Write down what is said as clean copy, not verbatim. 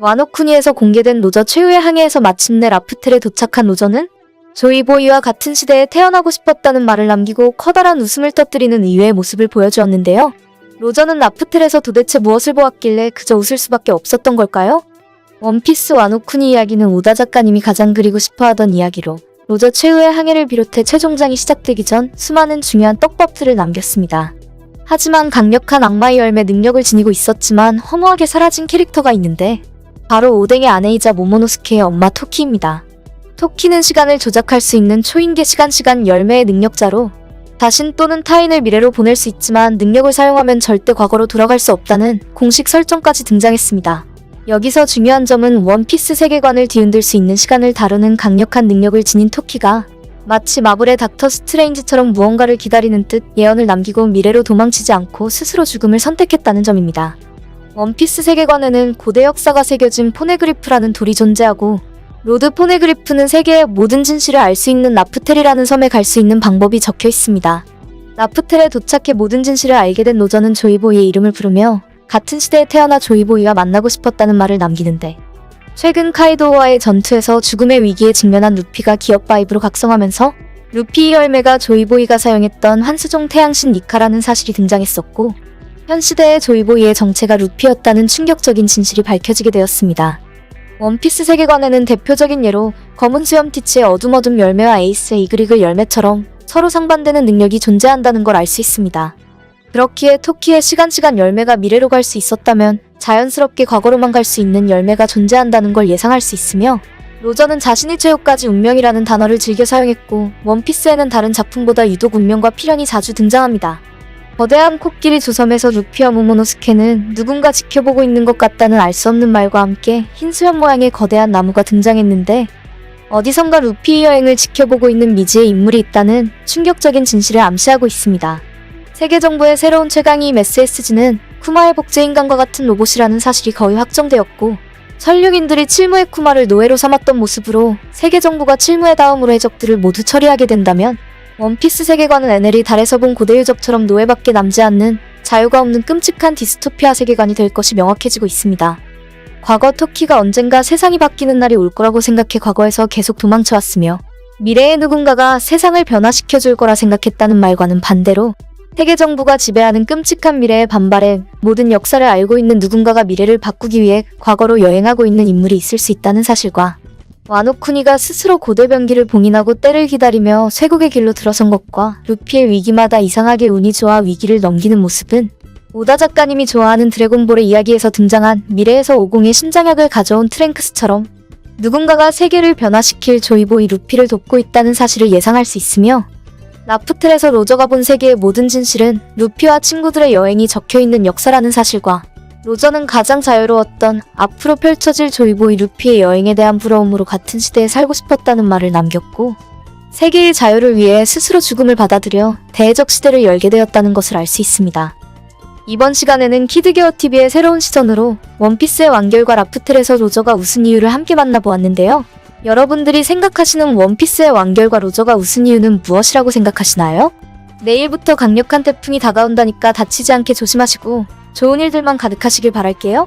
와노쿠니에서 공개된 로저 최후의 항해에서 마침내 라프텔에 도착한 로저는 조이보이와 같은 시대에 태어나고 싶었다는 말을 남기고 커다란 웃음을 터뜨리는 의외의 모습을 보여주었는데요. 로저는 라프텔에서 도대체 무엇을 보았길래 그저 웃을 수밖에 없었던 걸까요? 원피스 와노쿠니 이야기는 오다 작가님이 가장 그리고 싶어하던 이야기로 로저 최후의 항해를 비롯해 최종장이 시작되기 전 수많은 중요한 떡밥들을 남겼습니다. 하지만 강력한 악마의 열매 능력을 지니고 있었지만 허무하게 사라진 캐릭터가 있는데 바로 오뎅의 아내이자 모모노스케의 엄마 토키입니다. 토키는 시간을 조작할 수 있는 초인계 시간 열매의 능력자로 자신 또는 타인을 미래로 보낼 수 있지만 능력을 사용하면 절대 과거로 돌아갈 수 없다는 공식 설정까지 등장했습니다. 여기서 중요한 점은 원피스 세계관을 뒤흔들 수 있는 시간을 다루는 강력한 능력을 지닌 토키가 마치 마블의 닥터 스트레인지처럼 무언가를 기다리는 듯 예언을 남기고 미래로 도망치지 않고 스스로 죽음을 선택했다는 점입니다. 원피스 세계관에는 고대 역사가 새겨진 포네그리프라는 돌이 존재하고 로드 포네그리프는 세계의 모든 진실을 알 수 있는 라프텔이라는 섬에 갈 수 있는 방법이 적혀 있습니다. 라프텔에 도착해 모든 진실을 알게 된 로저는 조이보이의 이름을 부르며 같은 시대에 태어나 조이보이와 만나고 싶었다는 말을 남기는데 최근 카이도와의 전투에서 죽음의 위기에 직면한 루피가 기업 바이브로 각성하면서 루피의 열매가 조이보이가 사용했던 환수종 태양신 니카라는 사실이 등장했었고 현 시대의 조이보이의 정체가 루피였다는 충격적인 진실이 밝혀지게 되었습니다. 원피스 세계관에는 대표적인 예로 검은 수염 티치의 어둠 열매와 에이스의 이글이글 열매처럼 서로 상반되는 능력이 존재한다는 걸 알 수 있습니다. 그렇기에 토키의 시간 열매가 미래로 갈 수 있었다면 자연스럽게 과거로만 갈 수 있는 열매가 존재한다는 걸 예상할 수 있으며 로저는 자신이 최후까지 운명이라는 단어를 즐겨 사용했고 원피스에는 다른 작품보다 유독 운명과 필연이 자주 등장합니다. 거대한 코끼리 조섬에서 루피와 모모노스케는 누군가 지켜보고 있는 것 같다는 알 수 없는 말과 함께 흰 수염 모양의 거대한 나무가 등장했는데 어디선가 루피의 여행을 지켜보고 있는 미지의 인물이 있다는 충격적인 진실을 암시하고 있습니다. 세계정부의 새로운 최강위 SSG는 쿠마의 복제인간과 같은 로봇이라는 사실이 거의 확정되었고 설육인들이 칠무의 쿠마를 노예로 삼았던 모습으로 세계정부가 칠무의 다음으로 해적들을 모두 처리하게 된다면 원피스 세계관은 NL이 달에서 본 고대 유적처럼 노예밖에 남지 않는 자유가 없는 끔찍한 디스토피아 세계관이 될 것이 명확해지고 있습니다. 과거 토키가 언젠가 세상이 바뀌는 날이 올 거라고 생각해 과거에서 계속 도망쳐왔으며 미래의 누군가가 세상을 변화시켜줄 거라 생각했다는 말과는 반대로 세계정부가 지배하는 끔찍한 미래에 반발해 모든 역사를 알고 있는 누군가가 미래를 바꾸기 위해 과거로 여행하고 있는 인물이 있을 수 있다는 사실과 와노쿠니가 스스로 고대변기를 봉인하고 때를 기다리며 쇄국의 길로 들어선 것과 루피의 위기마다 이상하게 운이 좋아 위기를 넘기는 모습은 오다 작가님이 좋아하는 드래곤볼의 이야기에서 등장한 미래에서 50의 심장약을 가져온 트랭크스처럼 누군가가 세계를 변화시킬 조이보이 루피를 돕고 있다는 사실을 예상할 수 있으며 라프텔에서 로저가 본 세계의 모든 진실은 루피와 친구들의 여행이 적혀있는 역사라는 사실과 로저는 가장 자유로웠던 앞으로 펼쳐질 조이보이 루피의 여행에 대한 부러움으로 같은 시대에 살고 싶었다는 말을 남겼고 세계의 자유를 위해 스스로 죽음을 받아들여 대해적 시대를 열게 되었다는 것을 알 수 있습니다. 이번 시간에는 키드게어TV의 새로운 시선으로 원피스의 완결과 라프텔에서 로저가 웃은 이유를 함께 만나보았는데요. 여러분들이 생각하시는 원피스의 완결과 로저가 웃은 이유는 무엇이라고 생각하시나요? 내일부터 강력한 태풍이 다가온다니까 다치지 않게 조심하시고 좋은 일들만 가득하시길 바랄게요.